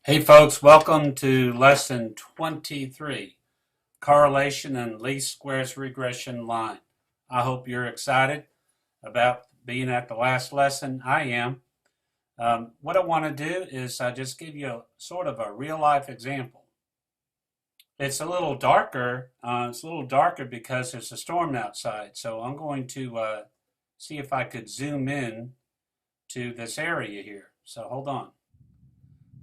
Hey folks, welcome to lesson 23, correlation and least squares regression line. I hope you're excited about being at the last lesson. I am. What I want to do is just give you sort of a real life example. It's a little darker. It's a little darker because there's a storm outside. So I'm going to see if I could zoom in to this area here. So hold on.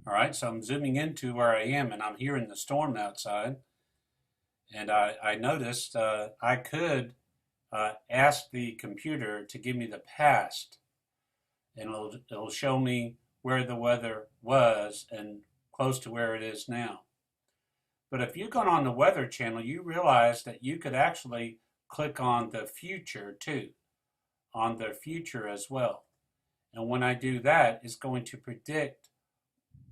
All right, so I'm zooming into where I am, and I'm hearing the storm outside. And I noticed I could ask the computer to give me the past, and it'll show me where the weather was and close to where it is now. But if you've gone on the Weather Channel, you realize that you could actually click on the future too, on the future as well. And when I do that, it's going to predict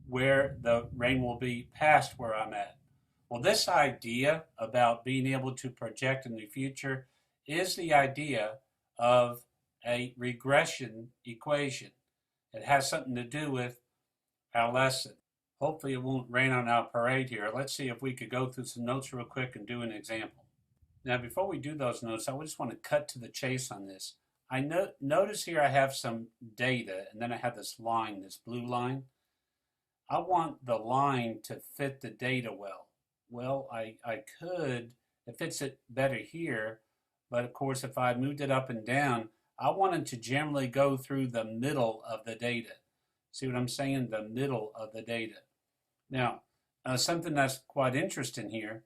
where the rain will be past where I'm at. Well, this idea about being able to project in the future is the idea of a regression equation. It has something to do with our lesson. Hopefully it won't rain on our parade here. Let's see if we could go through some notes real quick and do an example. Now, before we do those notes, I just want to cut to the chase on this. Notice here I have some data, and then I have this line, this blue line. I want the line to fit the data well. Well, I could, it fits it better here, but of course if I moved it up and down, I wanted to generally go through the middle of the data. See what I'm saying? The middle of the data. Now, something that's quite interesting here,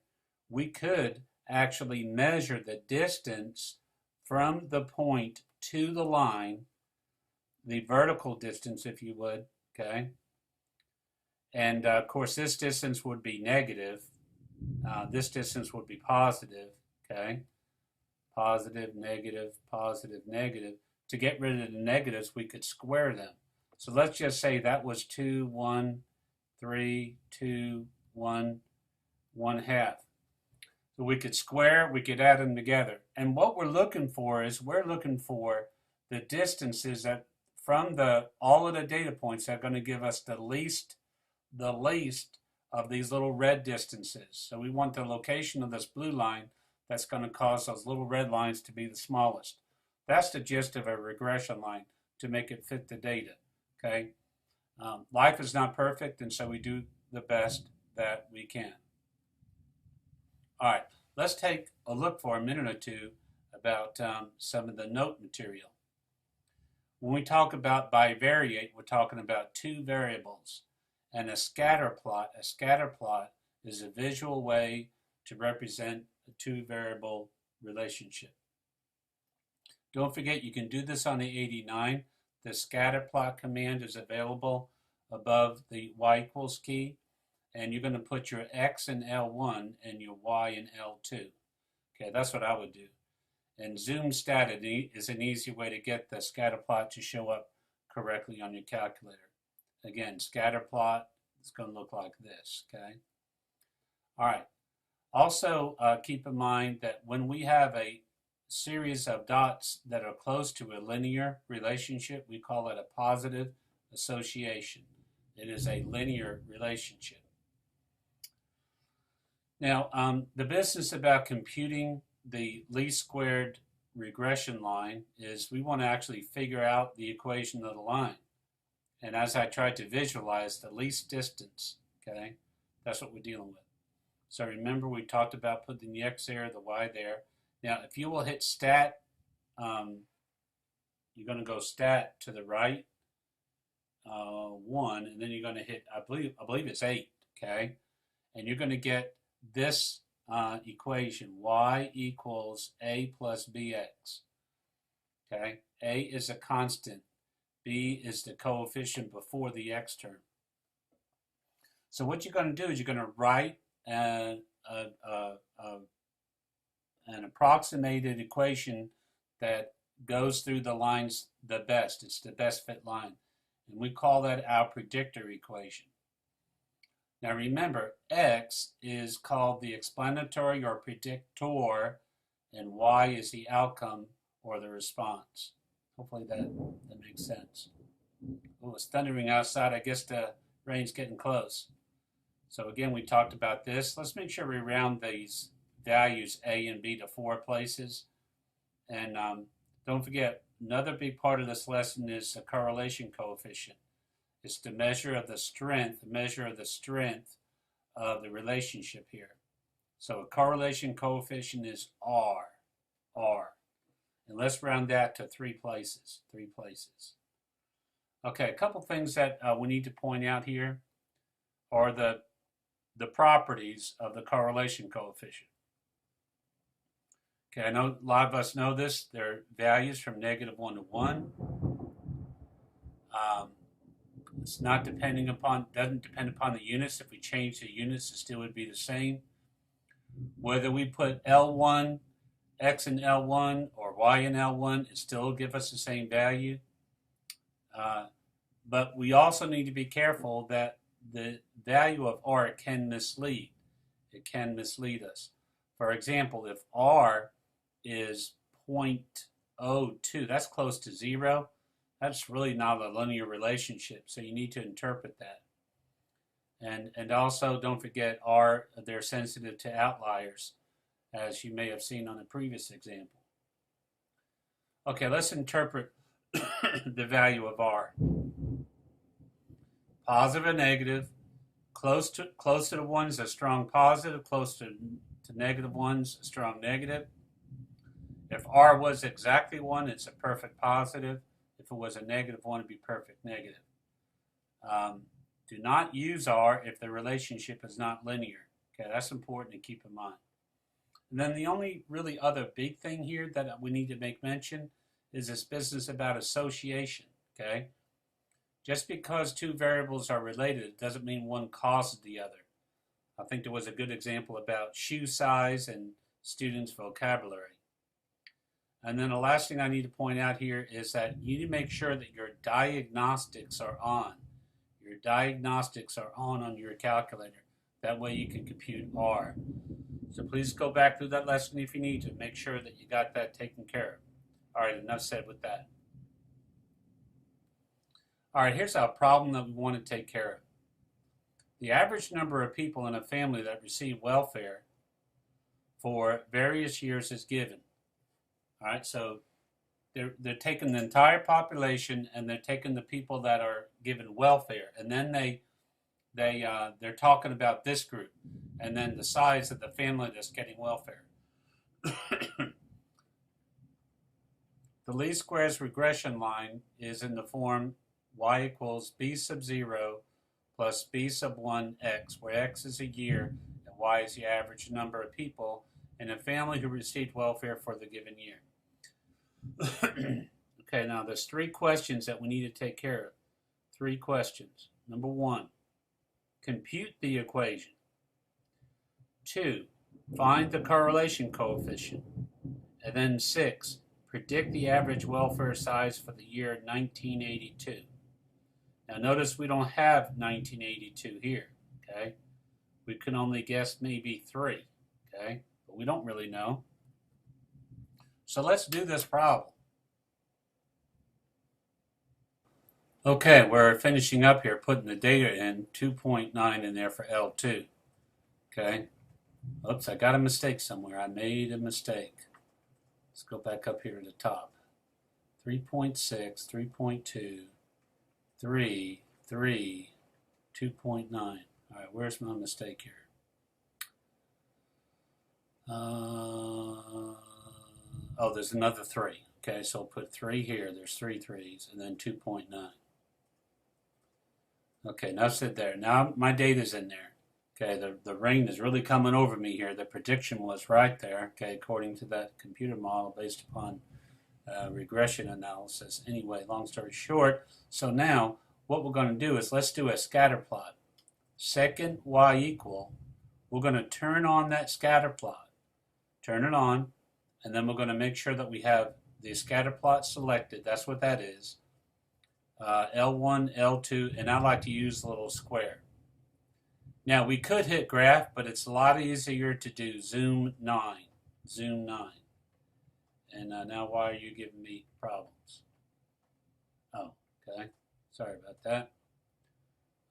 we could actually measure the distance from the point to the line, the vertical distance if you would, okay? And of course, this distance would be negative. This distance would be positive, okay? Positive, negative, positive, negative. To get rid of the negatives, we could square them. So let's just say that was 2, 1, 3, 2, 1, 1/2. So we could square, we could add them together. And what we're looking for is we're looking for the distances that from all of the data points that are going to give us the least of these little red distances. So we want the location of this blue line that's going to cause those little red lines to be the smallest. That's the gist of a regression line, to make it fit the data, okay? Life is not perfect, and so we do the best that we can. All right, let's take a look for a minute or two about some of the note material. When we talk about bivariate, we're talking about two variables. And a scatter plot is a visual way to represent a two-variable relationship. Don't forget, you can do this on the 89. The scatter plot command is available above the y equals key, and you're going to put your x in L1 and your y in L2. Okay, that's what I would do. And zoom stat is an easy way to get the scatter plot to show up correctly on your calculator. Again, scatter plot is going to look like this, okay? All right. Also, keep in mind that when we have a series of dots that are close to a linear relationship, we call it a positive association. It is a linear relationship. Now, the business about computing the least squared regression line is we want to actually figure out the equation of the line. And as I tried to visualize, the least distance, okay, that's what we're dealing with. So remember, we talked about putting the x there, the y there. Now, if you will hit stat, you're going to go stat to the right, 1, and then you're going to hit, I believe it's 8, okay? And you're going to get this equation, y equals a plus bx, okay? A is a constant. B is the coefficient before the x term. So what you're going to do is you're going to write an approximated equation that goes through the lines the best. It's the best fit line. And we call that our predictor equation. Now remember, x is called the explanatory or predictor, and y is the outcome or the response. Hopefully that makes sense. Oh, it's thundering outside. I guess the rain's getting close. So again, we talked about this. Let's make sure we round these values A and B to 4 places. And don't forget, another big part of this lesson is a correlation coefficient. It's the measure of the strength of the relationship here. So a correlation coefficient is R. And let's round that to 3 places. Okay, a couple things that we need to point out here are the properties of the correlation coefficient. Okay, I know a lot of us know this. They're values from -1 to 1. It's not doesn't depend upon the units. If we change the units, it still would be the same. Whether we put L1, X in L1, or Y in L1, it still will give us the same value. But we also need to be careful that the value of R can mislead. It can mislead us. For example, if R is 0.02, that's close to 0. That's really not a linear relationship, so you need to interpret that. And also, don't forget, they're sensitive to outliers, as you may have seen on the previous example. Okay, let's interpret the value of R. Positive or negative, close to the 1 is a strong positive, close to -1 is a strong negative. If R was exactly 1, it's a perfect positive. If it was a -1, it'd be perfect negative. Do not use R if the relationship is not linear. Okay, that's important to keep in mind. And then the only really other big thing here that we need to make mention is this business about association. Okay, just because 2 variables are related, it doesn't mean one causes the other. I think there was a good example about shoe size and students' vocabulary. And then the last thing I need to point out here is that you need to make sure that your diagnostics are on. Your diagnostics are on your calculator. That way you can compute R. So please go back through that lesson if you need to. Make sure that you got that taken care of. All right, enough said with that. All right, here's a problem that we want to take care of. The average number of people in a family that receive welfare for various years is given. All right, so they're taking the entire population and they're taking the people that are given welfare, and then they're talking about this group, and then the size of the family that's getting welfare. The least squares regression line is in the form y equals b sub 0 plus b sub 1 x, where x is a year and y is the average number of people in a family who received welfare for the given year. Okay, now there's 3 questions that we need to take care of. 3 questions. Number 1, compute the equation. 2, find the correlation coefficient. And then 6, predict the average welfare size for the year 1982. Now notice we don't have 1982 here, okay? We can only guess maybe 3, okay? But we don't really know. So let's do this problem. Okay, we're finishing up here, putting the data in, 2.9 in there for L2, okay? Oops, I got a mistake somewhere. I made a mistake. Let's go back up here to the top. 3.6, 3.2, 3, 3, 2.9. All right, where's my mistake here? Oh, there's another 3. Okay, so I'll put 3 here. There's 3 3s, and then 2.9. Okay, now sit there. Now my data's in there. Okay, the rain is really coming over me here. The prediction was right there, okay, according to that computer model based upon regression analysis. Anyway, long story short, so now what we're going to do is let's do a scatter plot. Second y equal, we're going to turn on that scatter plot. Turn it on, and then we're going to make sure that we have the scatter plot selected. That's what that is. L1, L2, and I like to use the little square. Now, we could hit graph, but it's a lot easier to do zoom 9. Zoom 9. And now why are you giving me problems? Oh, okay. Sorry about that.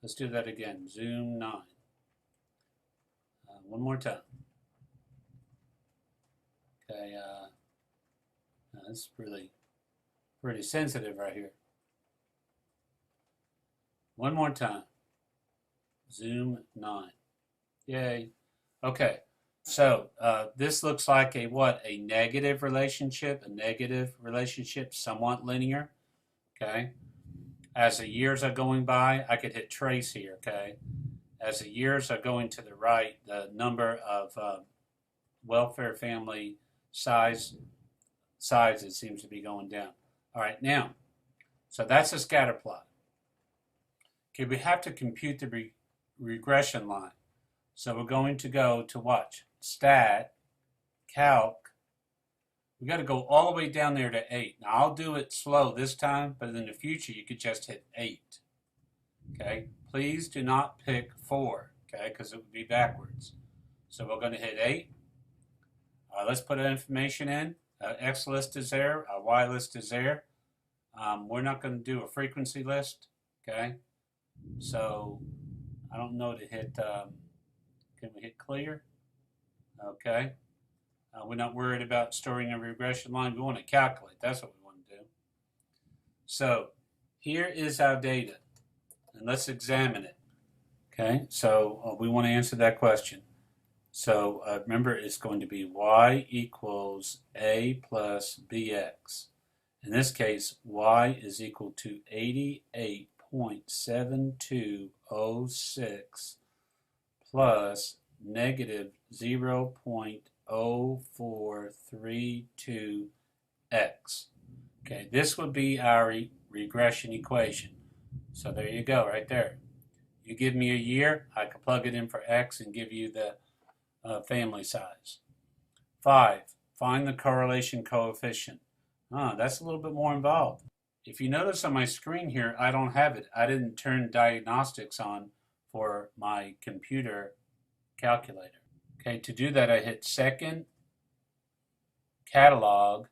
Let's do that again. Zoom 9. One more time. Okay, that's really pretty sensitive right here. One more time. Zoom 9. Yay. Okay, so this looks like a what? A negative relationship. A negative relationship, somewhat linear. Okay. As the years are going by, I could hit trace here. Okay. As the years are going to the right, the number of welfare family sizes seems to be going down. All right, now, so that's a scatter plot. Okay, we have to compute the regression line. So we're going to go to watch stat, calc. We got to go all the way down there to 8. Now I'll do it slow this time, but in the future you could just hit 8. Okay, please do not pick 4. Okay, because it would be backwards. So we're going to hit 8. Let's put our information in. X list is there. Y list is there. We're not going to do a frequency list. Okay, so I don't know to hit. Can we hit clear? Okay. We're not worried about storing a regression line. We want to calculate. That's what we want to do. So here is our data, and let's examine it. Okay, so we want to answer that question. So remember, it's going to be y equals a plus bx. In this case, y is equal to 88.7206 plus negative 0.0432x. Okay, this would be our regression equation. So there you go, right there. You give me a year, I can plug it in for x and give you the family size. 5, find the correlation coefficient. That's a little bit more involved. If you notice on my screen here, I don't have it. I didn't turn diagnostics on for my computer calculator. Okay, to do that, I hit second, catalog.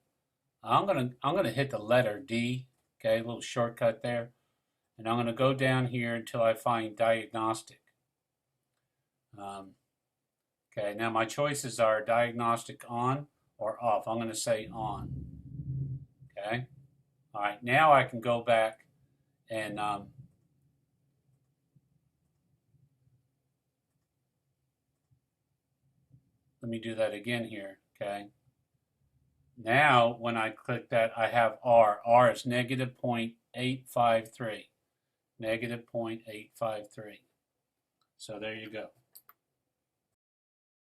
I'm gonna hit the letter D. Okay, a little shortcut there, and I'm gonna go down here until I find diagnostic. Okay, now my choices are diagnostic on or off. I'm gonna say on. Okay, all right. Now I can go back and let me do that again here. Okay. Now, when I click that, I have R. R is negative 0.853. Negative 0.853. So there you go.